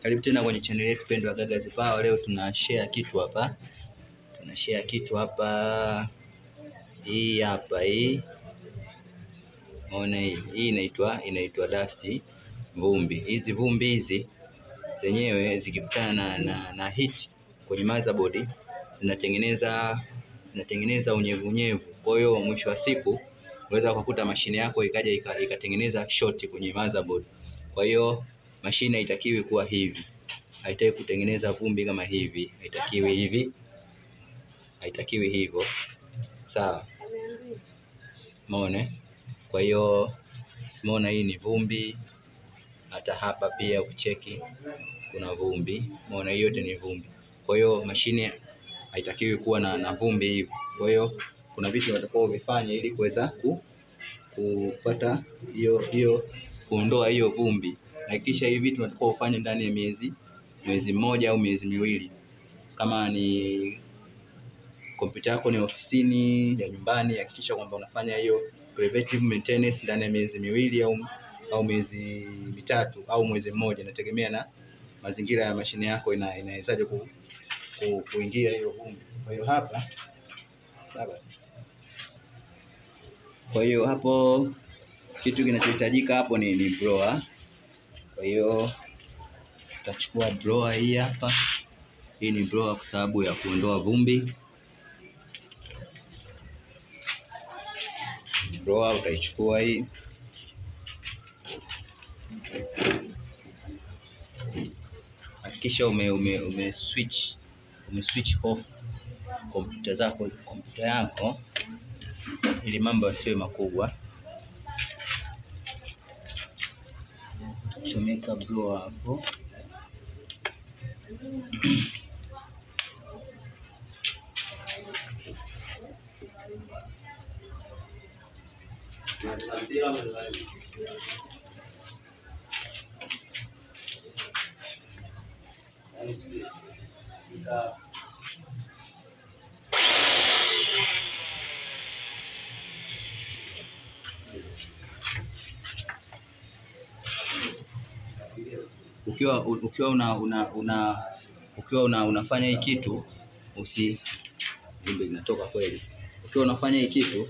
Karibu tena kwenye channel yetu pendwa Gaga's Power. Leo tuna share kitu hapa. Hii hapa hii. Unaona hii inaitwa dust, vumbi. Hizi vumbi hizi zenyewe zikikutana na heat kwenye motherboard zinatengeneza unyevu. Kwa hiyo mwisho wa siku unaweza kukuta mashine yako ikaja ikatengeneza short kwenye motherboard. Kwa hiyo mashine haitakiwi kuwa hivi. Haitaki kutengeneza vumbi kama hivi. Haitakiwi hivyo. Sawa. Umeona? Kwa hiyo umeona hii ni vumbi. Hata hapa pia ukicheki kuna vumbi. Umeona hiyo yote ni vumbi. Kwa hiyo mashine haitakiwi kuwa na vumbi hivi. Kwa hiyo kuna vitu unatakiwa uvifanye ili kuweza kupata hiyo kuondoa hiyo vumbi. Hakikisha hivi vitu unatakiwa ufanye ndani ya mwezi mmoja au miezi miwili. Kama ni kompyuta yako ni ofisini ya nyumbani, hakikisha kwamba unafanya hiyo preventive maintenance ndani ya miezi miwili au miezi mitatu au mwezi mmoja, inategemea na mazingira ya mashine yako inawezaje kuingia hiyo vumbi. Kwa hiyo hapo kitu kinachohitajika hapo ni blower. Kwa hiyo tutachukua blower hii hapa. Hii ni blower kwa sababu ya kuondoa vumbi. Blower utaichukua hii. Hakikisha ume switch off kompyuta yako ili mambo yasiwe makubwa. Chomeka blower hapo. Ukiwa unafanya hii kitu linatoka kweli. Ukiwa unafanya hii kitu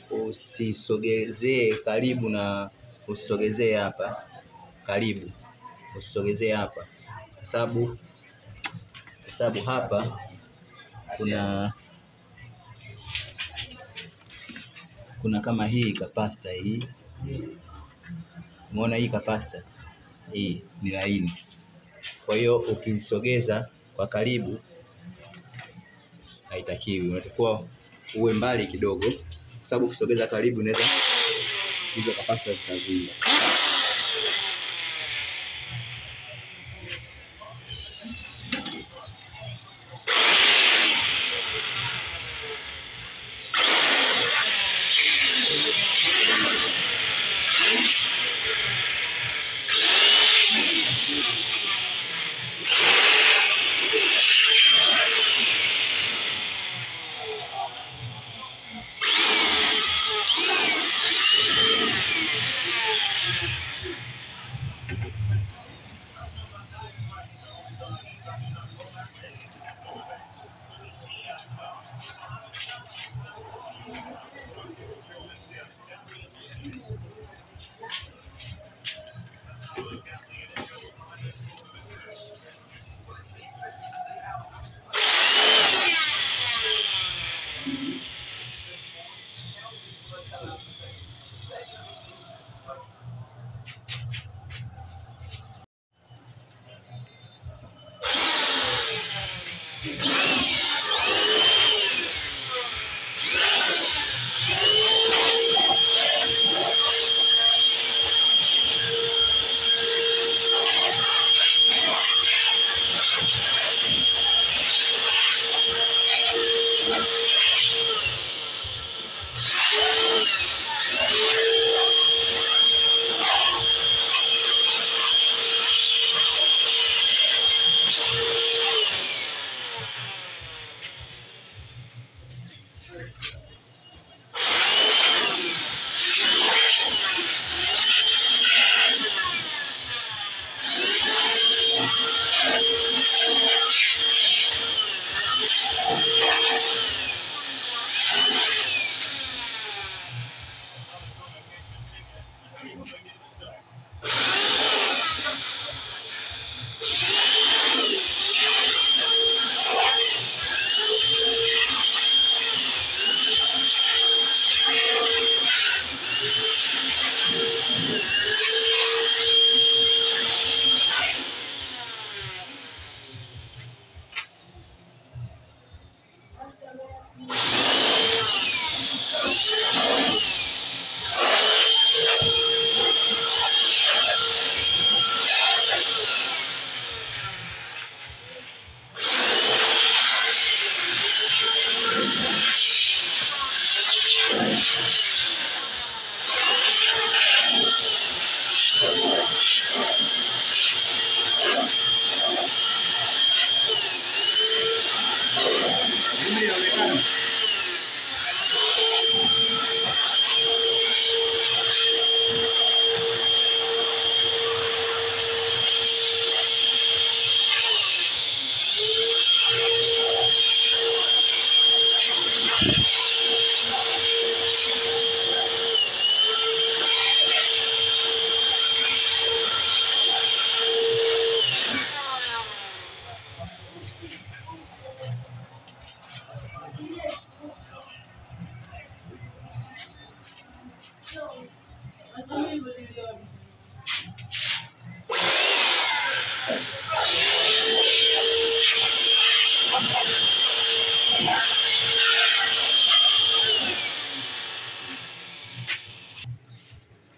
usisogezee karibu na usisogezee hapa karibu, usisogezee hapa kwa sababu hapa kuna kama hii capacitor hii. Umeona hii capacitor hii ni laini. Kwa hiyo ukisogeza kwa karibu haitakiwi. Unatakiwa uwe mbali kidogo kwa sababu ukisogeza karibu inaweza hizo capacitor zitazuia.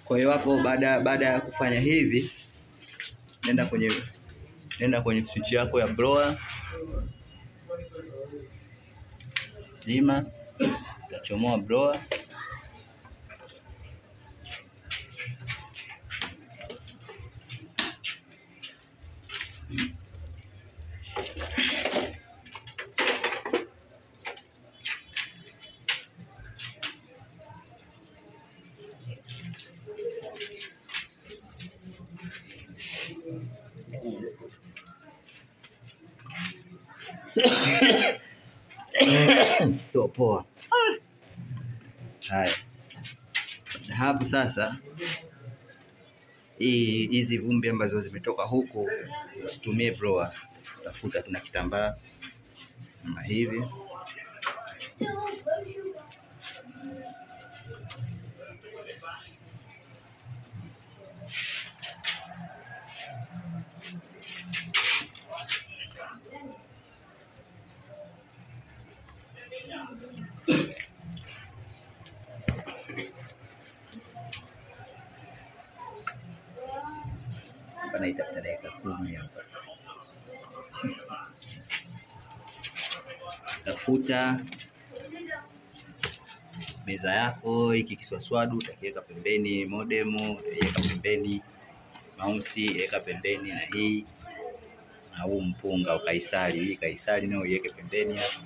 Kwa hiyo hapo baada ya kufanya hivi, nenda kwenye switch yako ya blower, zima, utachomoa blower. So poa. Haya, hapo sasa, hizi vumbi ambazo zimetoka huku, usitumie blower, tafuta tuna kitambaa kama hivi. Hapa naitafuta dakika 10 hapa. Tafuta meza yako, hiki kiswaswadu utakiweka pembeni, modem utaiweka pembeni, mouse weka pembeni, na hii na huu mpunga wa kaisari, hii kaisari nao iweke pembeni hapo.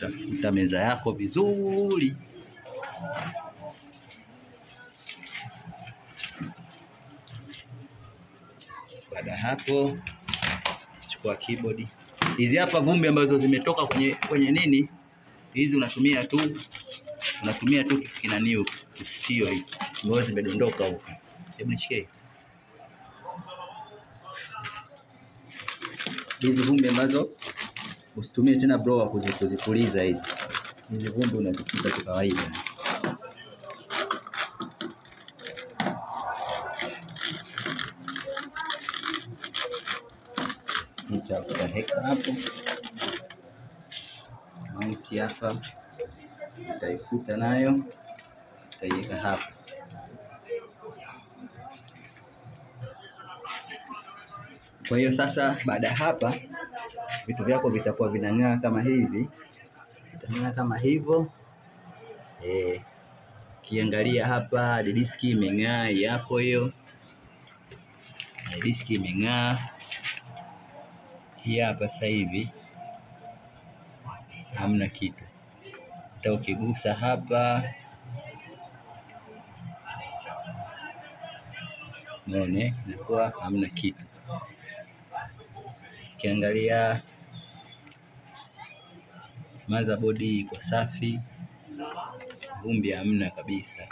Tafuta meza yako vizuri. Baada hapo, chukua keyboard. Hizi hapa vumbi ambazo zimetoka kwenye nini, hizi unatumia tu kinaniu kifutio hiki, ngozi zimedondoka huko. Hebu nishike hizi vumbi ambazo usitumie tena blower kuzipuliza hizi. Hizi vumbi unazifuta kwa kawaida. Utaweka hapo, mouse hapa utaifuta nayo, utaiweka hapo. Kwa hiyo sasa, baada ya hapa, vitu vyako vitakuwa vinang'aa kama hivi, vitang'aa kama hivyo. Kiangalia hapa, disk imeng'aa hapo, hiyo disk imeng'aa. Hii hapa sasa hivi hamna kitu. Hata ukigusa hapa umeona inakuwa hamna kitu. Ukiangalia motherboard iko safi, vumbi hamna kabisa.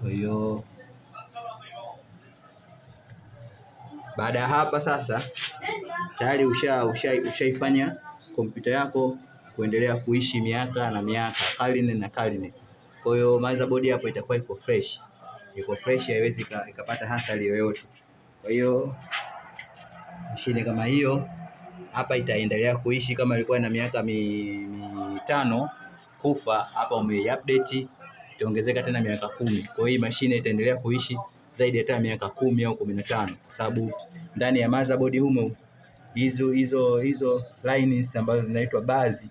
Kwa hiyo baada ya hapa sasa tayari ushaifanya kompyuta yako kuendelea kuishi miaka na miaka, karne na karne. Kwa hiyo motherboard hapo itakuwa iko fresh, haiwezi ikapata hatari yoyote. Kwa hiyo mashine kama hiyo hapa itaendelea kuishi. Kama ilikuwa na miaka mitano kufa, hapa umeupdate itaongezeka tena miaka 10. Kwa hiyo hii mashine itaendelea kuishi zaidi hata miaka 10 au 15, kwa sababu ndani ya motherboard humo hizo lines ambazo zinaitwa bus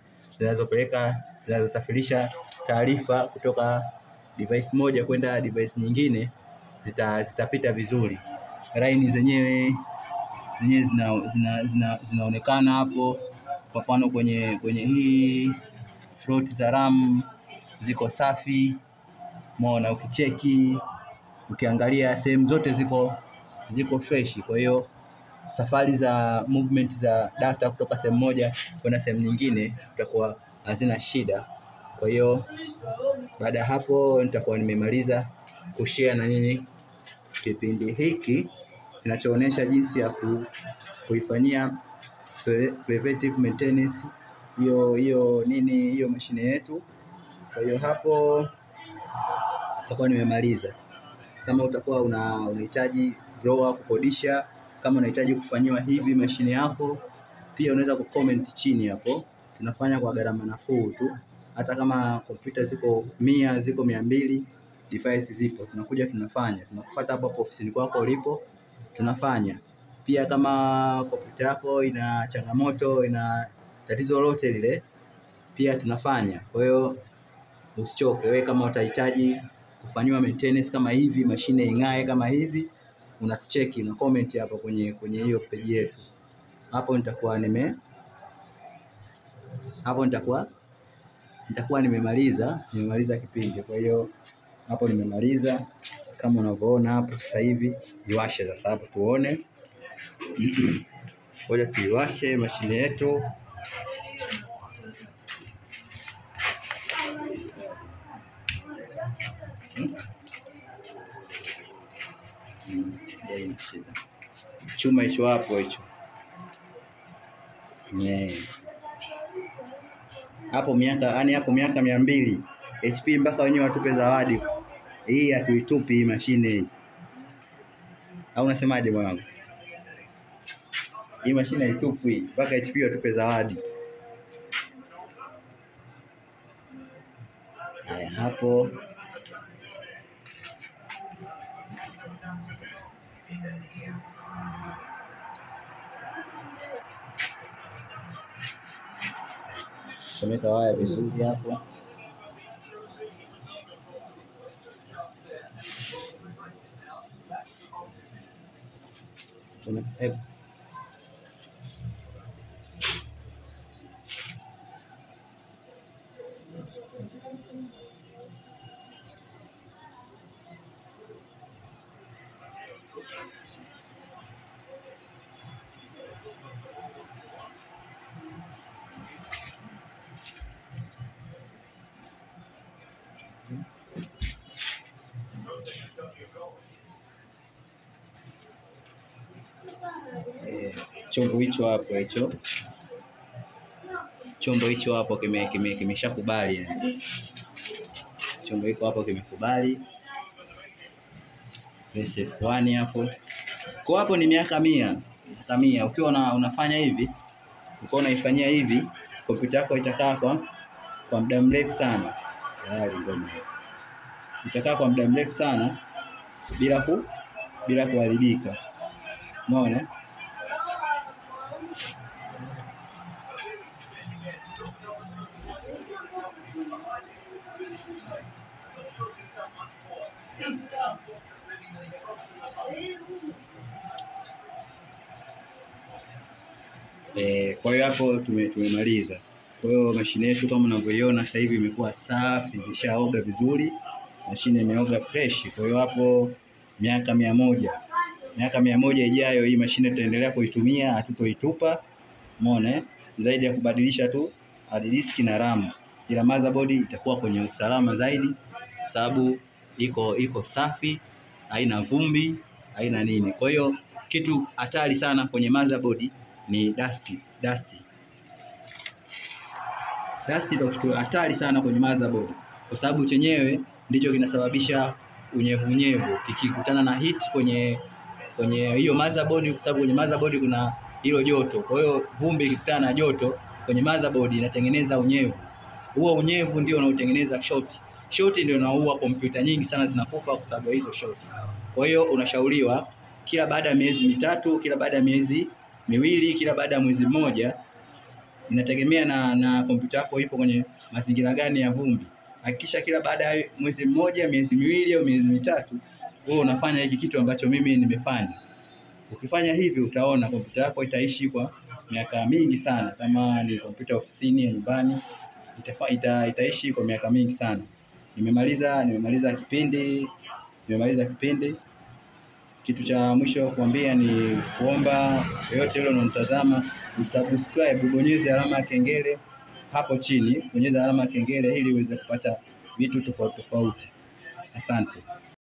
zinazosafirisha taarifa kutoka device moja kwenda device nyingine zitapita vizuri. Line zenyewe zinaonekana hapo. Kwa mfano kwenye hii slot za RAM ziko safi, umeona. Ukicheki ukiangalia sehemu zote ziko fresh. Kwa hiyo safari za movement za data kutoka sehemu moja kwenda sehemu nyingine itakuwa hazina shida. Kwa hiyo baada ya hapo nitakuwa nimemaliza kushare na nyinyi kipindi hiki kinachoonyesha jinsi ya kuifanyia preventive maintenance hiyo mashine yetu. Kwa hiyo hapo nitakuwa nimemaliza. Kama utakuwa unahitaji drawer kukodisha, kama unahitaji kufanyiwa hivi mashine yako, pia unaweza kucomment chini hapo. Tunafanya kwa gharama nafuu tu. Hata kama kompyuta ziko 100, ziko 200, device zipo, tunakuja tunafanya, tunakufuata hapo ofisini kwako ulipo, tunafanya. Pia kama kompyuta yako ina changamoto, ina tatizo lolote lile, pia tunafanya. Kwa hiyo usichoke. Wewe kama utahitaji kufanywa maintenance kama hivi, mashine ing'ae kama hivi, unatucheki na comment hapo kwenye hiyo page yetu. Hapo nitakuwa nimemaliza kipindi. Kwa hiyo hapo nimemaliza, kama unavyoona hapo sasa hivi. Iwashe sasa hapo tuone. Ngoja tuiwashe mashine yetu. Chuma hicho hapo hicho. Hapo miaka 200 HP mpaka wenyewe watupe zawadi. Hii hatuitupi hii mashine hii. Au unasemaje mwanangu? Hii mashine haitupwi mpaka HP watupe zawadi. Haya hapo. Someka waya vizuri hapo. Chombo hicho hapo kimeshakubali yani. Chombo hiko hapo kimekubali SF1 hapo. Kwa hapo ni miaka 100. Ukiwa unafanya hivi, ukiwa unaifanyia hivi, kompyuta yako itakaa kwa muda mrefu sana. Tayari ngoma itakaa kwa muda mrefu sana bila kuharibika. Umeona? Kwa hiyo hapo tumemaliza. Kwa hiyo mashine yetu kama unavyoiona sasa hivi imekuwa safi, imeshaoga vizuri. Mashine imeoga fresh. Kwa hiyo hapo miaka 100. Miaka 100 ijayo hii mashine tutaendelea kuitumia, hatutoitupa. Umeona, zaidi ya kubadilisha tu hard disk na RAM, ila motherboard itakuwa kwenye usalama zaidi, kwa sababu iko safi, haina vumbi, haina nini. Kwa hiyo kitu hatari sana kwenye motherboard ni dust ndio kitu hatari sana kwenye motherboard, kwa sababu chenyewe ndicho kinasababisha unyevunyevu kikikutana na heat kwenye hiyo motherboard, kwa sababu kwenye motherboard kuna hilo joto. Kwa hiyo vumbi ikikutana na joto kwenye motherboard inatengeneza unyevu. Huo unyevu ndio unaotengeneza short ndio unaua kompyuta nyingi sana zinakufa kwa sababu hizo short. Kwa hiyo unashauriwa kila baada ya miezi mitatu, kila baada ya miezi miwili, kila baada ya mwezi mmoja, inategemea na kompyuta yako ipo kwenye mazingira gani ya vumbi. Hakikisha kila baada ya mwezi mmoja, miezi miwili au miezi mitatu, wewe unafanya hiki kitu ambacho mimi nimefanya. Ukifanya hivi utaona kompyuta yako itaishi kwa miaka mingi sana. Kama ni kompyuta ofisini ya nyumbani, itaishi kwa miaka mingi sana. Nimemaliza kipindi. Kitu cha mwisho kuambia ni kuomba yote yule unanitazama usubscribe, ubonyeze alama ya kengele hapo chini, bonyeza alama ya kengele ili uweze kupata vitu tofauti. Asante.